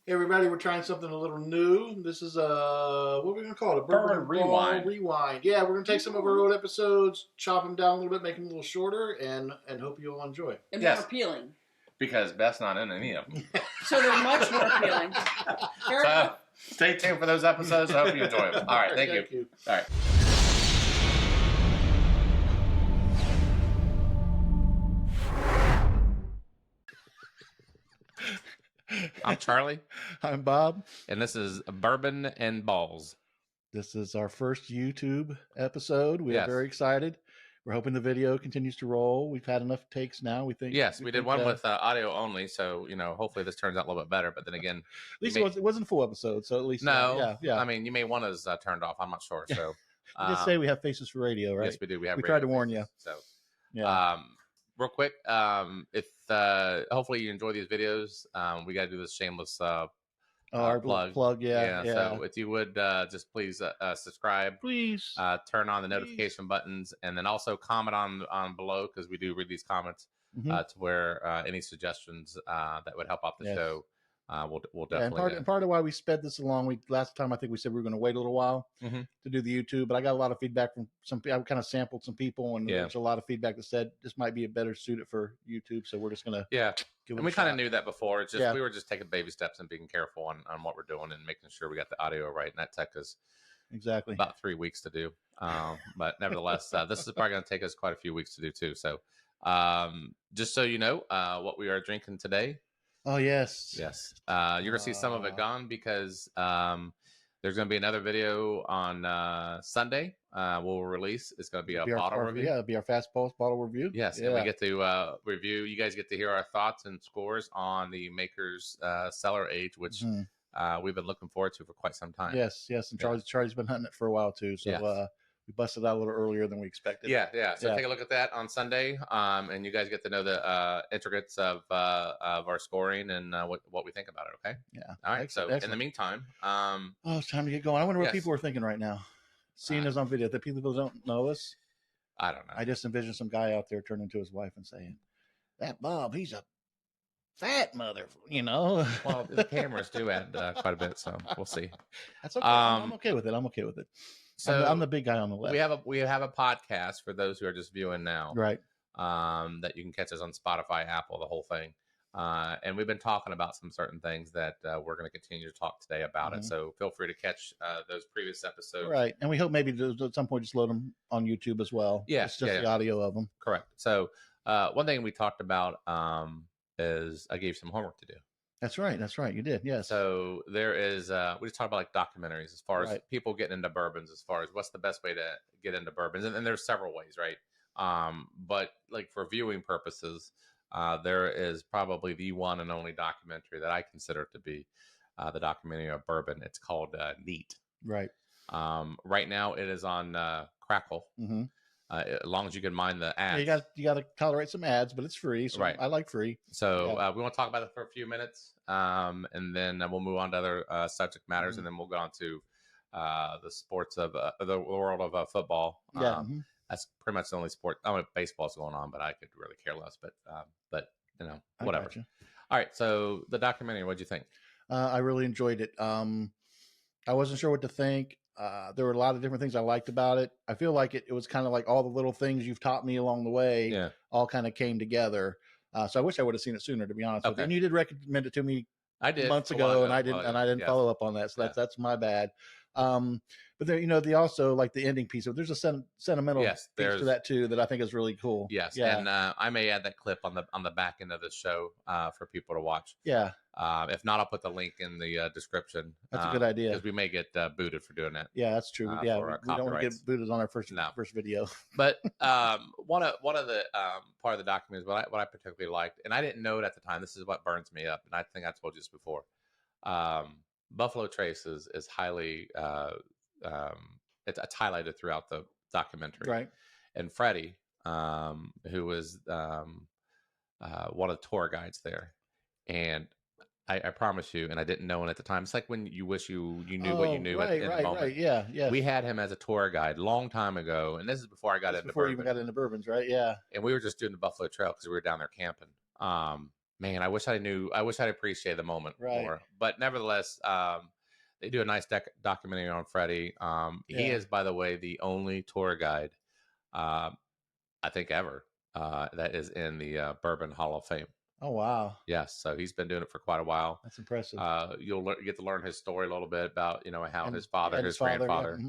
Hey everybody, we're trying something a little new. This is what are we gonna call it? A bourbon and Rewind. rewind. Yeah, we're gonna take some of our old episodes, chop them down a little bit, make them a little shorter, and hope you all enjoy. And Yes. more appealing. Because Beth's not in any of them. So they're much more appealing. So stay tuned for those episodes. I hope you enjoy them. All right, thank you. All right. I'm Charlie, I'm Bob. and this is Bourbon and Ballz. This is our first YouTube episode. We are Yes. very excited. We're hoping the video continues to roll. We've had enough takes now. We think. Yes, we did one with audio only, so hopefully this turns out a little bit better. But then again, at least it wasn't a full episode, so at least no, yeah. I mean, you may want us turned off. I'm not sure. So we just say we have faces for radio, right? Yes, we do. We tried to warn you. So yeah. Real quick, if hopefully you enjoy these videos, we got to do this shameless our plug. Yeah. So if you would just please subscribe, please turn on the notification buttons, and then also comment on below, because we do read these comments to where any suggestions that would help out the show. We'll definitely. And part of why we sped this along, last time I think we said we were going to wait a little while to do the YouTube, but I got a lot of feedback from some people. I kind of sampled some people, and there's a lot of feedback that said this might be a better suited for YouTube. So we're just going to give it and we kind of knew that before. It's just we were just taking baby steps and being careful on what we're doing and making sure we got the audio right. And that took us exactly about 3 weeks to do. But nevertheless, this is probably going to take us quite a few weeks to do too. So just so you know what we are drinking today. Oh, yes. You're going to see some of it gone because there's going to be another video on Sunday we'll release. It's going to be a bottle review. Yeah, it'll be our Fast Pulse bottle review. Yes, and we get to review. You guys get to hear our thoughts and scores on the Maker's Cellar Age, which we've been looking forward to for quite some time. Yes. And Charlie's been hunting it for a while, too. So we busted out a little earlier than we expected. Yeah. So take a look at that on Sunday, and you guys get to know the intricacies of our scoring and what we think about it. Okay. Yeah. All right. Excellent. In the meantime, it's time to get going. I wonder what people are thinking right now, seeing us on video. The people don't know us. I don't know. I just envision some guy out there turning to his wife and saying, "That Bob, he's a fat mother," Well, the cameras do add quite a bit, so we'll see. That's okay. I'm okay with it. So I'm the big guy on the left. We have a podcast for those who are just viewing now, right? That you can catch us on Spotify, Apple, the whole thing. And we've been talking about some certain things that we're going to continue to talk today about it. So feel free to catch those previous episodes, right? And we hope maybe at some point just load them on YouTube as well. Yeah, it's just the audio of them. Correct. So one thing we talked about is I gave some homework to do. That's right. You did. Yes. So there is, we just talked about like documentaries as far as people getting into bourbons, as far as what's the best way to get into bourbons. And there's several ways, right? But like for viewing purposes, there is probably the one and only documentary that I consider to be the documentary of bourbon. It's called Neat. Right. Right now it is on Crackle. As long as you can mind the ads. Yeah, you got to tolerate some ads, but it's free. So I like free. So we want to talk about it for a few minutes, and then we'll move on to other subject matters, and then we'll go on to the sports of the world of football. That's pretty much the only sport. I mean, baseball's going on, but I could really care less. But whatever. All right. So the documentary, what'd you think? I really enjoyed it. I wasn't sure what to think. There were a lot of different things I liked about it. I feel like it was kind of like all the little things you've taught me along the way all kind of came together. So I wish I would have seen it sooner, to be honest with you. And you did recommend it to me months ago, and I didn't follow up on that. So that's my bad. But there, they also like the ending piece of there's a sentimental piece to that too that I think is really cool. Yes. Yeah. And I may add that clip on the back end of the show for people to watch. Yeah. If not, I'll put the link in the description. That's a good idea, because we may get booted for doing that. Yeah, that's true. We don't want to get booted on our first video. But one of the part of the document is what I particularly liked, and I didn't know it at the time. This is what burns me up, and I think I told you this before. Buffalo Trace is highly it's highlighted throughout the documentary, right? And Freddie, who was one of the tour guides there, and I promise you, and I didn't know it at the time. It's like when you wish you knew what you knew at the moment. Right, yeah. We had him as a tour guide long time ago, and this is before I got into bourbon. Before you even got into bourbons, right? Yeah. And we were just doing the Buffalo Trail because we were down there camping. man, I wish I'd appreciated the moment more. But nevertheless, they do a nice documentary on Freddie. He is, by the way, the only tour guide, I think ever, that is in the Bourbon Hall of Fame. Oh, wow. Yes. So he's been doing it for quite a while. That's impressive. You'll get to learn his story a little bit about, how his father, his grandfather.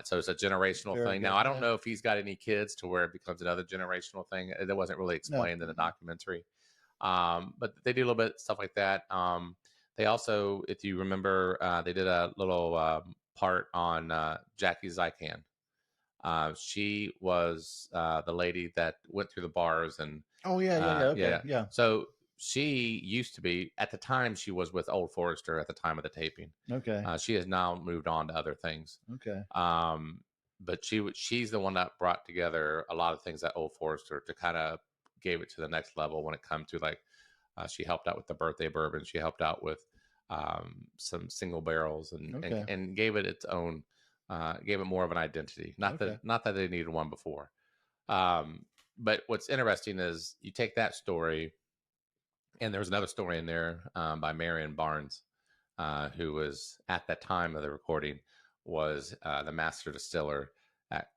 So it's a generational thing. Now, I don't know if he's got any kids to where it becomes another generational thing. It wasn't really explained in the documentary. But they do a little bit stuff like that. They also, if you remember, they did a little part on Jackie Zykan. She was the lady that went through the bars and okay. So she used to be, at the time, she was with Old Forester at the time of the taping. Okay. She has now moved on to other things. Okay. But she's the one that brought together a lot of things at Old Forester to kind of gave it to the next level when it comes to like she helped out with the birthday bourbon. She helped out with some single barrels and gave it its own. Gave it more of an identity. Not that they needed one before. But what's interesting is you take that story, and there's another story in there by Marion Barnes, who was at that time of the recording was the master distiller at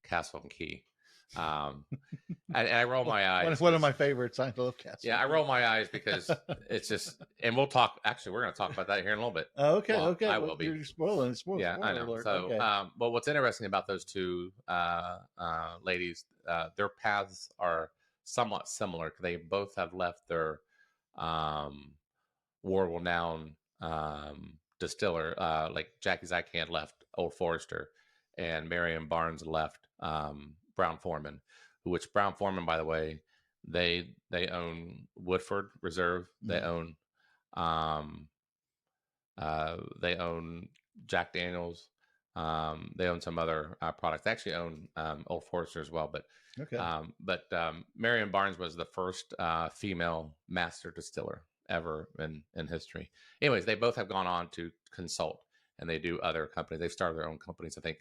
Castle and Key. And I roll my eyes. One of my favorites. I love Castle. Yeah, I roll my eyes because it's just, and we'll talk. Actually, we're going to talk about that here in a little bit. Okay. I will be. You're spoiling. Yeah, I know. Alert. So, but what's interesting about those two ladies, their paths are somewhat similar. They both have left their world-renowned distiller, like Jackie Zykan left Old Forester, and Marion Barnes left Brown-Forman, which Brown-Forman, by the way, they own Woodford Reserve. They own Jack Daniels. They own some other products. They actually own Old Forester as well. But Marion Barnes was the first female master distiller ever in history. Anyways, they both have gone on to consult, and they do other companies. They've started their own companies. I think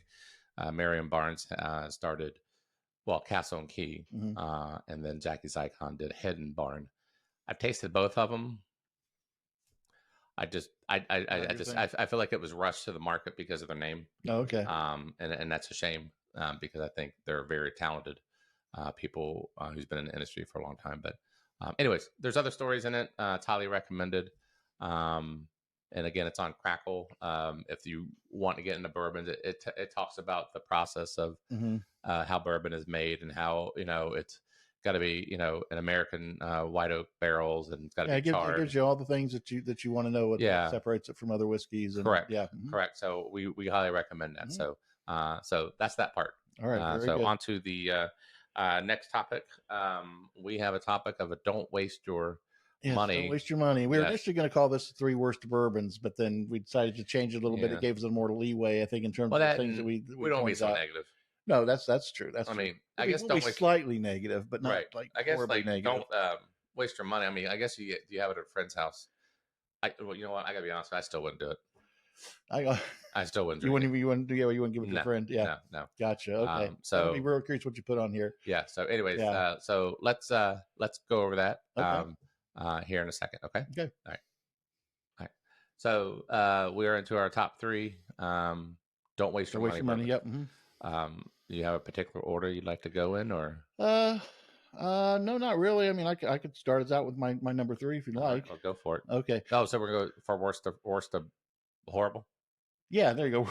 Marion Barnes started Castle and Key, and then Jackie Zykan did Head and Barn. I've tasted both of them. I feel like it was rushed to the market because of their name. Oh, okay. And that's a shame because I think they're very talented people who's been in the industry for a long time. But anyways, there's other stories in it. It's highly recommended. And again, it's on Crackle. If you want to get into bourbons, it talks about the process of how bourbon is made and how, it's got to be, an American white oak barrels, and it's got to be charred. It gives you all the things that you want to know what separates it from other whiskeys. Correct. Correct. So we highly recommend that. So that's that part. All right. So on to the next topic. We have a topic of don't waste your money. Don't waste your money. We were initially going to call this 3 worst bourbons, but then we decided to change it a little bit. It gave us a more leeway, I think, in terms of things that we don't be so negative. No, that's true. I guess don't be slightly negative, but not like horribly negative. Don't waste your money. I mean, I guess you have it at a friend's house. You know what? I gotta be honest. I still wouldn't do it. I still wouldn't. You wouldn't give it to a friend. Yeah. No. Gotcha. Okay. So I'd be real curious what you put on here. Yeah. So, anyways, so let's go over that here in a second. Okay. Okay. All right. So we are into our top 3. Don't waste your money. Yep. Do you have a particular order you'd like to go in, or? No, not really. I mean, I could start us out with my number 3 if you'd like. I'll go for it. Okay. Oh, so we're going to go for worst of horrible? Yeah, there you go.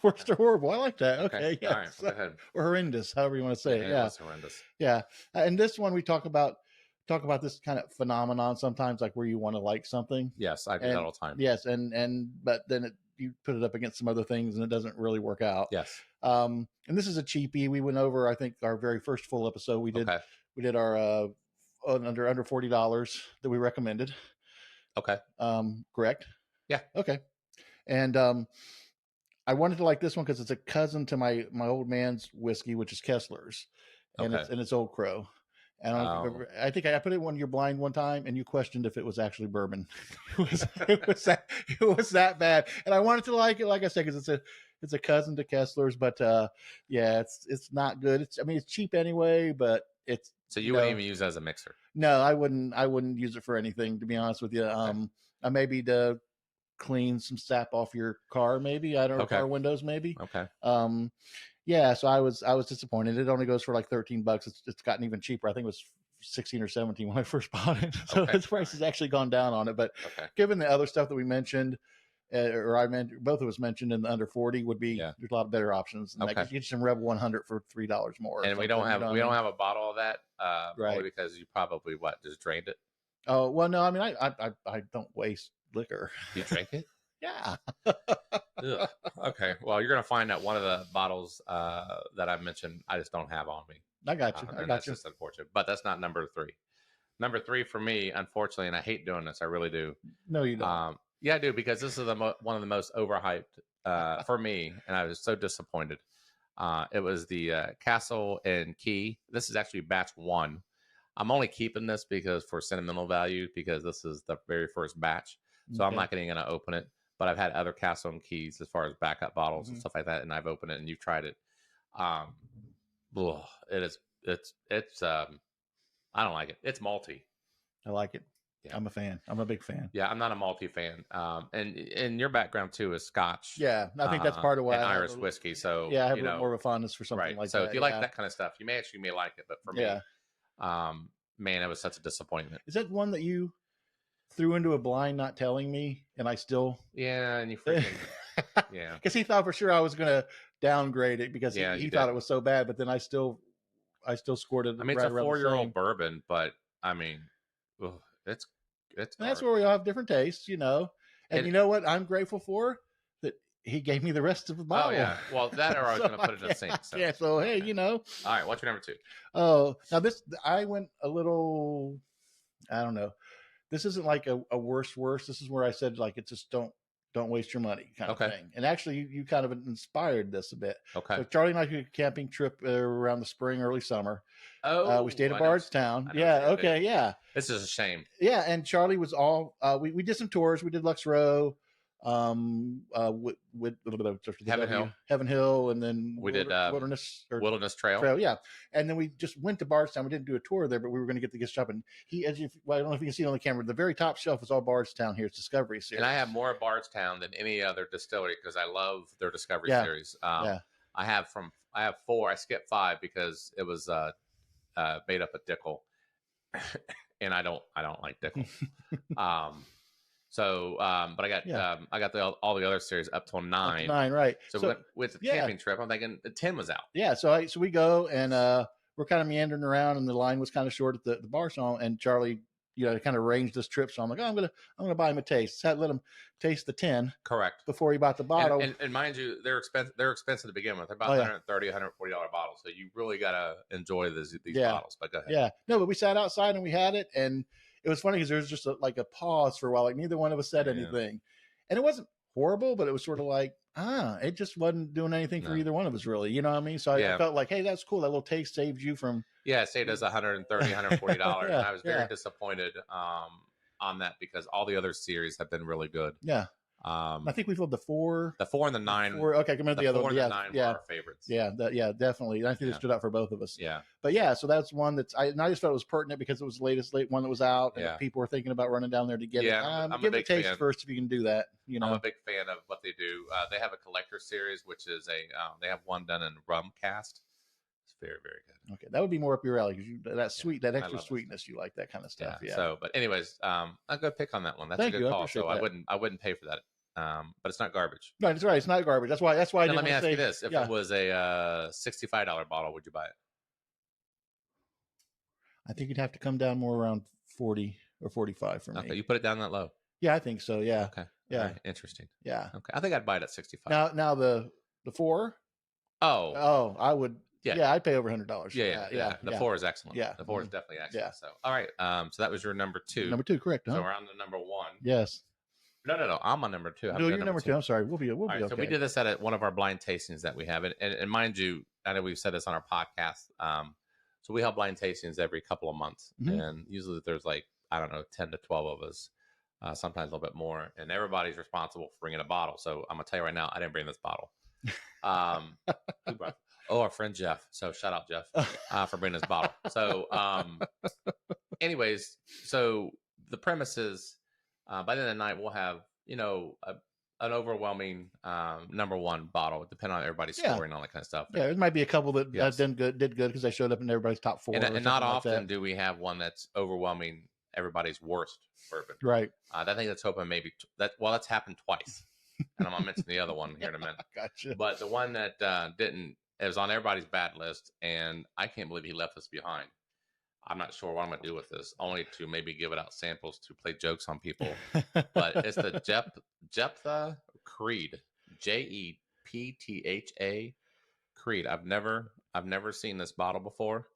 Worst of horrible. I like that. Okay. Yeah. All right. Go ahead. Or horrendous, however you want to say it. Yeah. It's horrendous. Yeah. And this one we talk about this kind of phenomenon sometimes, like where you want to like something. Yes, I do that all the time. Yes, but then you put it up against some other things and it doesn't really work out. Yes. And this is a cheapie. We went over, I think, our very first full episode. We did our under $40 that we recommended. Okay. Correct? Yeah. Okay. And I wanted to like this one because it's a cousin to my old man's whiskey, which is Kessler's, and it's Old Crow. And I think I put it in one of your blind one time, and you questioned if it was actually bourbon. it was that bad, and I wanted to like it, like I said, because it's a cousin to Kessler's, but it's not good. It's cheap anyway, but So you wouldn't even use it as a mixer? No, I wouldn't. I wouldn't use it for anything, to be honest with you. Maybe to clean some sap off your car, maybe. I don't know, car windows, maybe. Okay. Yeah. So I was disappointed. It only goes for like $13. It's gotten even cheaper. I think it was 16 or 17 when I first bought it. So its price has actually gone down on it. But given the other stuff that we mentioned, or I meant both of us mentioned in the under 40 would be there's a lot of better options. And you get some Rebel 100 for $3 more. And we don't have don't have a bottle of that, right? Because you probably just drained it. Oh well, no. I mean, I don't waste liquor. You drink it? Yeah. Okay. Well, you're gonna find that one of the bottles that I mentioned, I just don't have on me. I got you. That's just unfortunate. But that's not number 3. Number 3 for me, unfortunately, and I hate doing this. I really do. No, you don't. Yeah, I do, because this is one of the most overhyped for me, and I was so disappointed. It was the Castle and Key. This is actually batch 1. I'm only keeping this because for sentimental value, because this is the very first batch. So I'm not going to open it. But I've had other Castle and Keys as far as backup bottles and stuff like that, and I've opened it, and you've tried it. It's I don't like it. It's malty. I like it. Yeah. I'm a fan. I'm a big fan. Yeah, I'm not a malty fan. And your background too is Scotch. Yeah, I think that's part of why. And Irish whiskey. So yeah, I have more of a fondness for something like that. So if you like that kind of stuff, you may like it. But for me, man, it was such a disappointment. Is that one that you threw into a blind, not telling me, and I still? Yeah, and you freaking because he thought for sure I was going to downgrade it because he thought it was so bad, but then I still scored it. I mean, it's a 4-year-old bourbon, but I mean, it's that's where we all have different tastes, And you know what I'm grateful for? That he gave me the rest of the bottle. Oh yeah, well that or I was going to put it in the sink. So. Yeah, so hey, All right, what's your number 2? Oh, now I went a little, I don't know. This isn't like a worse. This is where I said like it's just don't waste your money kind of thing. And actually, you kind of inspired this a bit. Okay. So Charlie and I took a camping trip around the spring, early summer. Oh, we stayed at Bardstown. Yeah. Okay. Yeah. This is a shame. Yeah, and Charlie was all. We did some tours. We did Lux Row, with Heaven Hill, and then we did Wilderness Trail. Yeah, and then we just went to Bardstown. We didn't do a tour there, but we were going to get the gift shop. And I don't know if you can see it on the camera. The very top shelf is all Bardstown. Here, it's Discovery series. And I have more Bardstown than any other distillery because I love their Discovery series. I have 4. I skipped 5 because it was made up of Dickel, and I don't like Dickel. But I got all the other series up till 9. 9, right? So with the camping trip, I'm thinking 10 was out. Yeah, so we go and we're kind of meandering around, and the line was kind of short at the bar song, and Charlie, kind of arranged this trip. So I'm like, I'm gonna buy him a taste. So I let him taste the 10. Correct. Before he bought the bottle. And mind you, they're expensive to begin with. They're about $130, $140 bottles. So you really gotta enjoy these bottles. But go ahead. Yeah. No, but we sat outside and we had it, and it was funny because there was just a pause for a while. Like neither one of us said anything, and it wasn't horrible, but it was sort of like it just wasn't doing anything for either one of us really. You know what I mean? So I felt like, hey, that's cool. That little taste saved you from. Yeah, say it as $130, $140, and I was very disappointed on that because all the other series have been really good. Yeah. I think we filled the 4. The 4 and the 9. 4, okay, come into the other one. Yeah, 9 were our favorites. Yeah, definitely. I think it stood out for both of us. Yeah. But so that's one I just thought it was pertinent because it was the latest one that was out, and people were thinking about running down there to get it. Give it a taste first if you can do that. I'm a big fan of what they do. They have a collector series, which is they have one done in rum cast. It's very, very good. Okay, that would be more up your alley because that extra sweetness, you like that kind of stuff. Yeah. So, but anyways, I'll go pick on that one. That's a good call. So I wouldn't pay for that. But it's not garbage. Right, that's right. It's not garbage. That's why. Now, let me ask you this: if it was a $65 bottle, would you buy it? I think you'd have to come down more around 40 or 45 for me. Okay, you put it down that low. Yeah, I think so. Yeah. Okay. Yeah. Right. Interesting. Yeah. Okay, I think I'd buy it at 65. Now the 4. Oh, I would. Yeah, I'd pay over $100. Yeah. The 4 is excellent. Yeah, the 4 is definitely excellent. Yeah. So, all right. So that was your number 2. Number 2, correct? Huh? So we're on to number 1. Yes. No. I'm on number 2. No, you're number 2. I'm sorry. We'll be okay. So we did this at one of our blind tastings that we have, and mind you, I know we've said this on our podcast. So we have blind tastings every couple of months, and usually there's 10 to 12 of us, sometimes a little bit more, and everybody's responsible for bringing a bottle. So I'm gonna tell you right now, I didn't bring this bottle. Who brought? Oh, our friend Jeff. So shout out Jeff for bringing this bottle. So, anyways, so the premise is by the end of the night we'll have an overwhelming number one bottle, depending on everybody's scoring and all that kind of stuff. Yeah, there might be a couple that did good because they showed up in everybody's top 4. And not often do we have one that's overwhelming everybody's worst bourbon. Right. I think that's hoping maybe that's happened twice, and I'm gonna mention the other one here in a minute. Gotcha. But the one that didn't, it was on everybody's bad list, and I can't believe he left us behind. I'm not sure what I'm going to do with this, only to maybe give it out samples to play jokes on people. But it's the Jephthah Creed, Jeptha Creed. I've never seen this bottle before,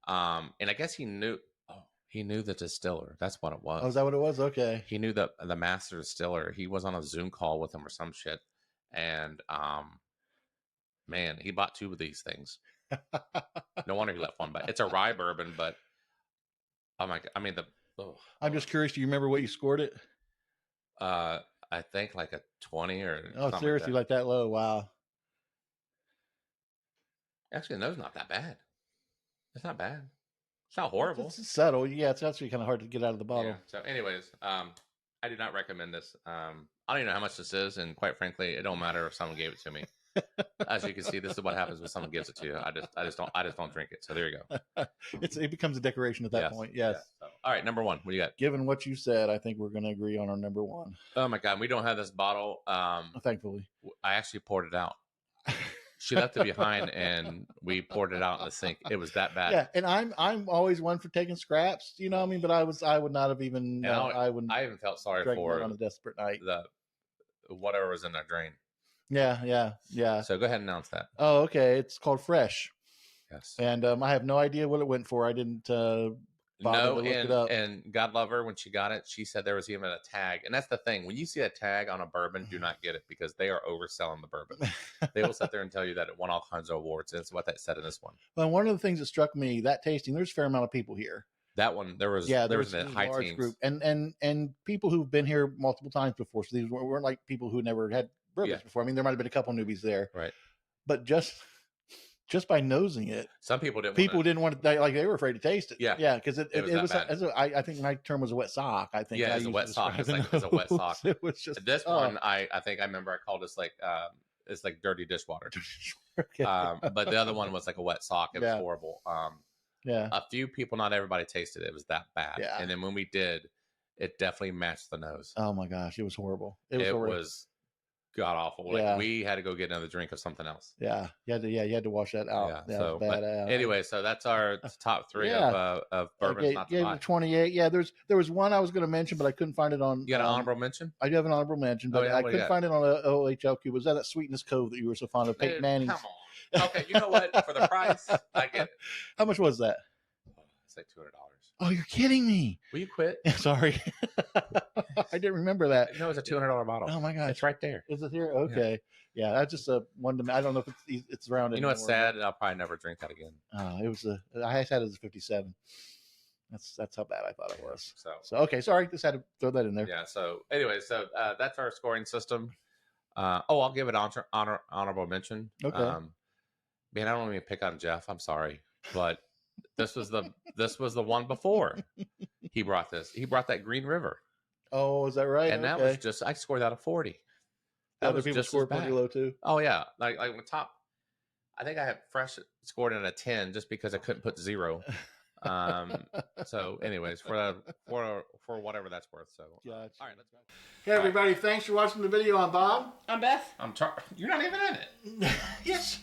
and I guess he knew the distiller. That's what it was. Oh, is that what it was? Okay. He knew the master distiller. He was on a Zoom call with him or some shit, and man, he bought 2 of these things. No wonder he left one. But it's a rye bourbon, but oh my god! I mean I'm just curious. Do you remember what you scored it? I think like a 20 or. Oh, seriously, like that low? Wow. Actually, no, it's not that bad. It's not bad. It's not horrible. It's subtle. Yeah, it's actually kind of hard to get out of the bottle. Yeah. So, anyways, I do not recommend this. I don't even know how much this is, and quite frankly, it don't matter if someone gave it to me. As you can see, this is what happens when someone gives it to you. I just don't drink it. So there you go. It becomes a decoration at that point. Yes. So, all right, number 1. What do you got? Given what you said, I think we're going to agree on our number 1. Oh my god, we don't have this bottle. Thankfully, I actually poured it out. She left it behind, and we poured it out in the sink. It was that bad. Yeah, and I'm always one for taking scraps. You know what I mean? But I would not have even. I even felt sorry for on a desperate night. The whatever was in that drain. Yeah. So go ahead and announce that. Oh, okay. It's called Fresh. Yes. And I have no idea what it went for. I didn't bother to look it up. And God love her, when she got it, she said there was even a tag. And that's the thing. When you see a tag on a bourbon, do not get it, because they are overselling the bourbon. They will sit there and tell you that it won all kinds of awards. And it's what that said in this one. Well, one of the things that struck me, that tasting, there's a fair amount of people here. That one, there was a high large teens. group. And people who've been here multiple times before. So these weren't like people who never had bourbons before. I mean, there might have been a couple newbies there, right? But just by nosing it, some people didn't want to, like, they were afraid to taste it. Yeah, because it was I think my term was a wet sock. I think it's a wet sock. It's a wet sock. It was just this one. I think I remember I called this like it's like dirty dishwater. Okay. But the other one was like a wet sock. It was horrible. A few people, not everybody tasted it. It was that bad. Yeah. And then when we did, it definitely matched the nose. Oh my gosh, it was horrible. It was god awful. Like we had to go get another drink of something else. Yeah, you had to wash that out. Yeah, so bad. Anyway, so that's our top 3 of bourbons. Not to buy. 28. Yeah, there was one I was going to mention, but I couldn't find it on. You got an honorable mention? I do have an honorable mention, but I couldn't find it on OHLQ. Was that Sweetness Cove that you were so fond of? Peyton Manning's. Come on. Okay, you know what? For the price, I get it. How much was that? It's like $200. Oh, you're kidding me. Will you quit? Sorry. I didn't remember that. No, it's a $200 bottle. Oh my gosh. It's right there. Is it here? Okay. Yeah, that's just a one to, I don't know if it's around. You know what's sad? I'll probably never drink that again. It was I had it as a 57. That's how bad I thought it was. So okay, sorry. Just had to throw that in there. Yeah. So anyway, that's our scoring system. I'll give it honorable mention. Okay. Man, I don't even pick on Jeff. I'm sorry, but this was the one before he brought this. He brought that Green River. Oh, is that right? And that was just, I scored that a 40. That other people scored pretty low too. Oh yeah, like the top. I think I had Fresh scored in a 10 just because I couldn't put 0. So, anyways, for whatever that's worth. So, gotcha. All right, let's go. Hey everybody, thanks for watching the video. I'm Bob. I'm Beth. You're not even in it. Yes,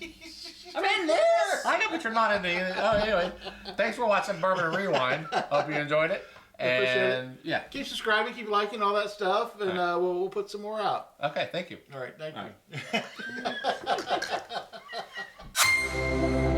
I'm in this. I know, but you're not in it. Oh, anyway, thanks for watching Bourbon and Rewind. Hope you enjoyed it. And yeah, keep subscribing, keep liking all that stuff, and we'll put some more out. Okay, thank you. All right, thank you.